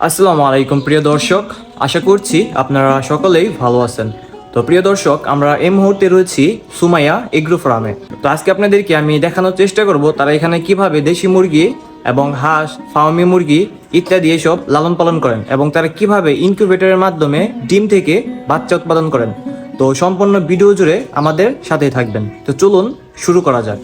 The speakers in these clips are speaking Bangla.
আসসালামু আলাইকুম প্রিয় দর্শক, আশা করছি আপনারা সকলেই ভালো আছেন। তো প্রিয় দর্শক, আমরা এই মুহূর্তে রয়েছি সুমাইয়া এগ্রো ফার্মে। তো আজকে আপনাদেরকে আমি দেখানোর চেষ্টা করব তারা এখানে কিভাবে দেশি মুরগি এবং হাঁস, ফার্মি মুরগি ইত্যাদি এসব লালন পালন করেন এবং তারা কিভাবে ইনকিউবেটরের মাধ্যমে ডিম থেকে বাচ্চা উৎপাদন করেন। তো সম্পূর্ণ ভিডিও জুড়ে আমাদের সাথেই থাকবেন। তো চলুন শুরু করা যাক।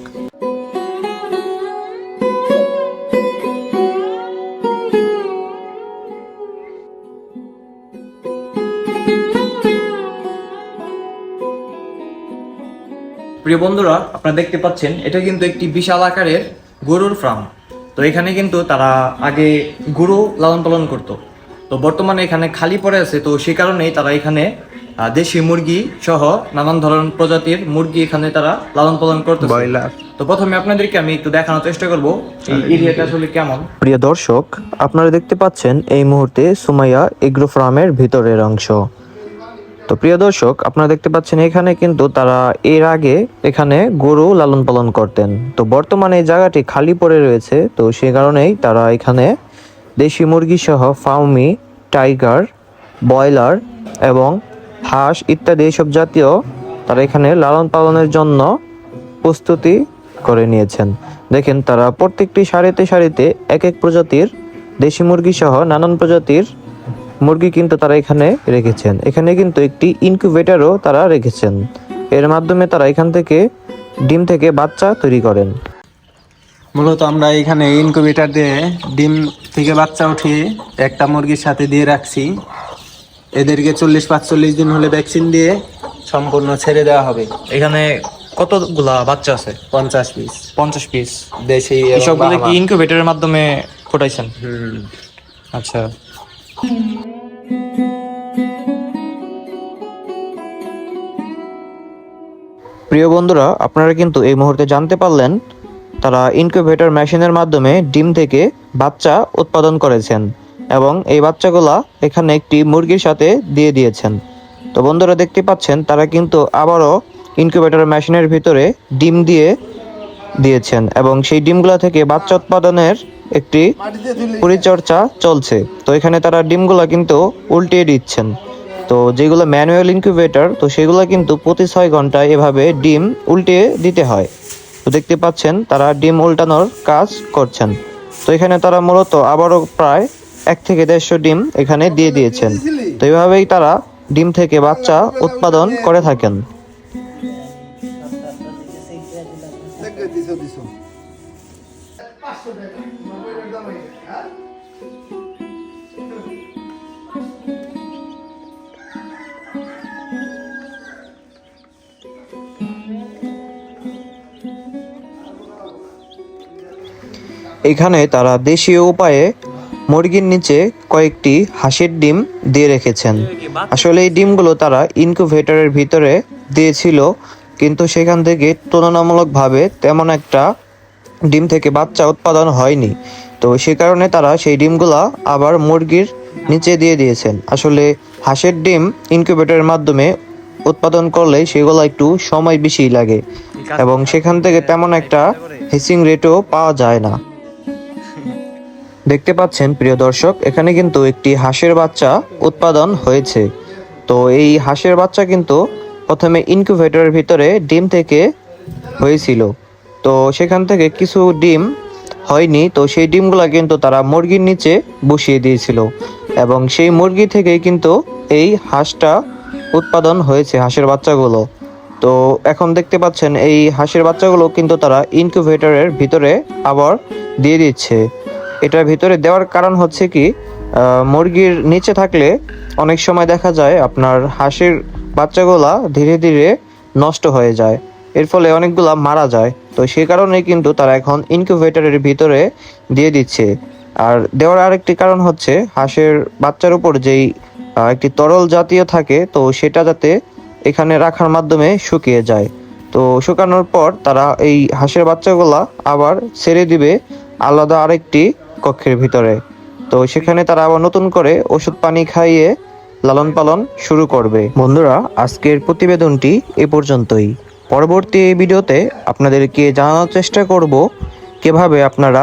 প্রিয় বন্ধুরা, আপনারা দেখতে পাচ্ছেন এটা কিন্তু একটি বিশাল আকারের গরুর ফার্ম। তো এখানে কিন্তু তারা আগে গরু লালন পালন করত। তো বর্তমানে এখানে খালি পড়ে আছে, তো সেই কারণেই তারা এখানে দেশি মুরগি সহ নানান ধরনের প্রজাতির মুরগি এখানে তারা লালন পালন করতে। তো প্রথমে আপনাদেরকে আমি একটু দেখানোর চেষ্টা করব এই এরিয়াটা আসলে কেমন। প্রিয় দর্শক, আপনারা দেখতে পাচ্ছেন এই মুহূর্তে সুমাইয়া এগ্রো ফার্মের ভিতরের অংশ। তো প্রিয় দর্শক, আপনারা দেখতে পাচ্ছেন এখানে কিন্তু তারা এর আগে এখানে গরু লালন পালন করতেন। তো বর্তমানে এই জায়গাটি খালি পড়ে রয়েছে, তো সেই কারণেই তারা এখানে দেশি মুরগি সহ ফার্মি, টাইগার, ব্রয়লার এবং হাঁস ইত্যাদি এইসব জাতীয় তারা এখানে লালন পালনের জন্য প্রস্তুতি করে নিয়েছেন। দেখেন, তারা প্রত্যেকটি সারিতে সারিতে এক এক প্রজাতির দেশি মুরগি সহ নানান প্রজাতির মুরগি কিন্তু তারা এখানে রেখেছেন। এখানে কিন্তু একটি ইনকিউবেটরও তারা রেখেছেন। এর মাধ্যমে তারা এখান থেকে ডিম থেকে বাচ্চা তৈরি করেন। মূলত আমরা এখানে ইনকিউবেটর দিয়ে ডিম থেকে বাচ্চা উঠিয়ে একটা মুরগির সাথে দিয়ে রাখছি। এদেরকে 40-45 দিন হলে ভ্যাকসিন দিয়ে সম্পূর্ণ ছেড়ে দেওয়া হবে। এখানে কতগুলা বাচ্চা আছে? 50 পিস 50 পিস দেশি। এসবগুলো কি ইনকিউবেটরের মাধ্যমে ফোটাইছেন? আচ্ছা। প্রিয় বন্ধুরা, আপনারা কিন্তু এই মুহূর্তে জানতে পারলেন তারা ইনকিউবেটর মেশিনের মাধ্যমে ডিম থেকে বাচ্চা উৎপাদন করেছেন এবং এই বাচ্চাগুলা এখানে একটি মুরগির সাথে দিয়ে দিয়েছেন। তো বন্ধুরা দেখতে পাচ্ছেন তারা কিন্তু আবারও ইনকিউবেটর মেশিনের ভিতরে ডিম দিয়েছেন এবং সেই ডিমগুলা থেকে বাচ্চা উৎপাদনের একটি পরিচর্যা চলছে। তো এখানে তারা ডিমগুলা কিন্তু উল্টিয়ে দিচ্ছেন। তো যেগুলো ম্যানুয়াল ইনকিউবেটর, তো সেগুলো কিন্তু প্রতি 6 ঘন্টায় এভাবে ডিম উল্টিয়ে দিতে হয়। তো দেখতে পাচ্ছেন তারা ডিম উল্টানোর কাজ করছেন। তো এখানে তারা মূলত আবারও প্রায় 1 থেকে 150 ডিম এখানে দিয়ে দিয়েছেন। তো এইভাবেই তারা ডিম থেকে বাচ্চা উৎপাদন করে থাকেন। এখানে তারা দেশীয় উপায়ে মুরগির নিচে কয়েকটি হাঁসের ডিম দিয়ে রেখেছেন। আসলে এই ডিমগুলো তারা ইনকিউবেটরের ভিতরে দিয়েছিল, কিন্তু সেখান থেকে তুলনামূলকভাবে তেমন একটা ডিম থেকে বাচ্চা উৎপাদন হয়নি। তো সে কারণে তারা সেই ডিমগুলা আবার মুরগির নিচে দিয়ে দিয়েছেন। আসলে হাঁসের ডিম ইনকিউবেটরের মাধ্যমে উৎপাদন করলে সেগুলো একটু সময় বেশি লাগে এবং সেখান থেকে তেমন একটা হেসিং রেটও পাওয়া যায় না। দেখতে পাচ্ছেন প্রিয় দর্শক, এখানে কিন্তু একটি হাঁসের বাচ্চা উৎপাদন হয়েছে। তো এই হাঁসের বাচ্চা কিন্তু প্রথমে ইনকিউবেটরের ভিতরে ডিম থেকে হয়েছিল। তো সেখান থেকে কিছু ডিম হয়নি, তো সেই ডিমগুলা কিন্তু তারা মুরগির নিচে বসিয়ে দিয়েছিল এবং সেই মুরগি থেকেই কিন্তু এই হাঁসটা উৎপাদন হয়েছে, হাঁসের বাচ্চাগুলো। তো এখন দেখতে পাচ্ছেন এই হাঁসের বাচ্চাগুলো কিন্তু তারা ইনকিউবেটরের ভিতরে আবার দিয়ে দিচ্ছে। এটার ভিতরে দেওয়ার কারণ হচ্ছে কি, মুরগির নিচে থাকলে অনেক সময় দেখা যায় আপনার হাঁসের বাচ্চাগুলা ধীরে ধীরে নষ্ট হয়ে যায়, এর ফলে অনেকগুলা মারা যায়। তো সেই কারণেই কিন্তু তারা এখন ইনকিউবেটরের ভিতরে দিয়ে দিচ্ছে। আর দেওয়ার আরেকটি কারণ হচ্ছে হাঁসের বাচ্চার উপর যেই একটি তরল জাতীয় থাকে, তো সেটা যাতে এখানে রাখার মাধ্যমে শুকিয়ে যায়। তো শুকানোর পর তারা এই হাঁসের বাচ্চাগুলা আবার ছেড়ে দিবে আলাদা আরেকটি কক্ষের ভিতরে। তো সেখানে তারা আবার নতুন করে ওষুধ পানি খাইয়ে লালন পালন শুরু করবে। বন্ধুরা, আজকের প্রতিবেদনটি এ পর্যন্তই। পরবর্তী এই ভিডিওতে আপনাদেরকে জানানোর চেষ্টা করব কিভাবে আপনারা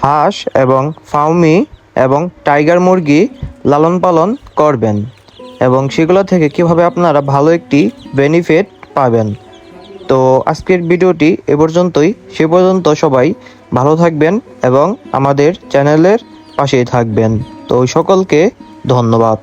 হাঁস এবং ফার্মি এবং টাইগার মুরগি লালন পালন করবেন এবং সেগুলো থেকে কিভাবে আপনারা ভালো একটি বেনিফিট পাবেন। তো আজকের ভিডিওটি এ পর্যন্তই। সে পর্যন্ত সবাই ভালো থাকবেন এবং আমাদের চ্যানেলের পাশেই থাকবেন। তো সকলকে ধন্যবাদ।